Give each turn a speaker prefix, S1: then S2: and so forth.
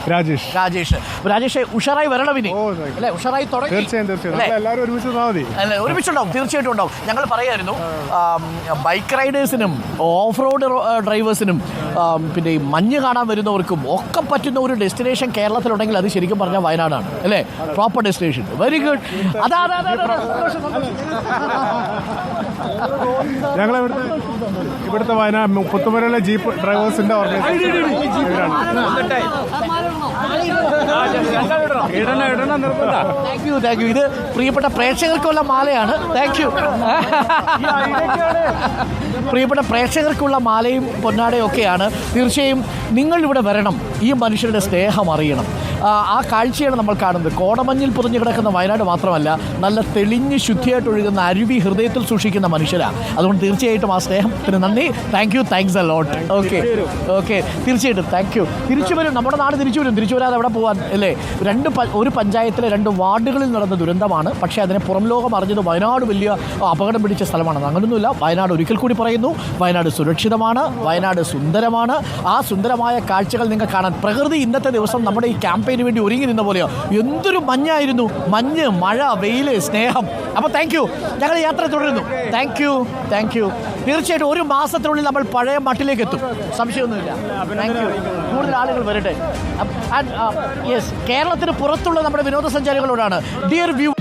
S1: രാജേഷ് ഉഷാറായി വരണം ഇനി അല്ലെ? ഉഷാറായി തുടങ്ങി. ഒരുമിച്ചുണ്ടാവും, തീർച്ചയായിട്ടും ഉണ്ടാവും. ഞങ്ങൾ പറയായിരുന്നു ബൈക്ക് റൈഡേഴ്സിനും ഓഫ് റോഡ് ഡ്രൈവേഴ്സിനും പിന്നെ ഈ മഞ്ഞ് കാണാൻ വരുന്നവർക്കും ഒക്കെ പറ്റുന്ന ഒരു ഡെസ്റ്റിനേഷൻ കേരളത്തിലുണ്ടെങ്കിൽ അത് ശരിക്കും പറഞ്ഞാൽ വയനാടാണ് അല്ലേ? Proper destination. Very good.
S2: ഞങ്ങൾ ഇവിടുത്തെ വയനാട് പുത്തുമലയിലെ ജീപ്പ് ഡ്രൈവേഴ്സിന്റെ
S1: താങ്ക് യു. ഇത് പ്രിയപ്പെട്ട പ്രേക്ഷകർക്കുള്ള മാലയാണ്. Thank you. പ്രിയപ്പെട്ട പ്രേക്ഷകർക്കുള്ള മാലയും പൊന്നാടയും ഒക്കെയാണ്. തീർച്ചയായും നിങ്ങൾ ഇവിടെ വരണം, ഈ മനുഷ്യരുടെ സ്നേഹം അറിയണം. ആ കാഴ്ചയാണ് നമ്മൾ കാണുന്നത്. കോടമഞ്ഞിൽ പുറഞ്ഞു കിടക്കുന്ന വയനാട് മാത്രമല്ല, നല്ല തെളിഞ്ഞ് ശുദ്ധിയായിട്ട് ഒഴുകുന്ന അരുവി ഹൃദയത്തിൽ സൂക്ഷിക്കുന്ന മനുഷ്യരാണ്. അതുകൊണ്ട് തീർച്ചയായിട്ടും ആ സ്നേഹത്തിന് നന്ദി. Thank you. Thanks a lot. Okay തീർച്ചയായിട്ടും താങ്ക് യു. തിരിച്ചു വരും, നമ്മുടെ നാട് തിരിച്ചു വരും. തിരിച്ചു വരാതെ എവിടെ പോകാൻ അല്ലേ? ഒരു പഞ്ചായത്തിലെ 2 വാർഡുകളിൽ നടന്ന ദുരന്തമാണ്. പക്ഷേ അതിനെ പുറം ലോകം അറിഞ്ഞത് വയനാട് വലിയ അപകടം പിടിച്ച സ്ഥലമാണെന്ന്. അങ്ങനെയൊന്നുമില്ല. വയനാട് ഒരിക്കൽ കൂടി പറയുന്നു, വയനാട് സുരക്ഷിതമാണ്, വയനാട് സുന്ദരമാണ്. ആ സുന്ദരമായ കാഴ്ചകൾ നിങ്ങൾ കാണാൻ പ്രകൃതി ഇന്നത്തെ ദിവസം നമ്മുടെ ഈ ക്യാമ്പയിന് വേണ്ടി ഒരുങ്ങി നിന്ന പോലെയോ. എന്തൊരു മഞ്ഞായിരുന്നു! മഞ്ഞ്, മഴ, വെയില്, സ്നേഹം. അപ്പോൾ താങ്ക് യു. ഞങ്ങൾ യാത്ര തുടരുന്നു. Thank you. തീർച്ചയായിട്ടും 1 മാസത്തിനുള്ളിൽ നമ്മൾ പഴയ മട്ടിലേക്ക് എത്തും, സംശയമൊന്നുമില്ല. Thank you. കൂടുതൽ ആളുകൾ വരട്ടെ. യെസ്, കേരളത്തിന് പുറത്തുള്ള നമ്മുടെ വിനോദസഞ്ചാരികളോടാണ് ഡിയർ വ്യൂ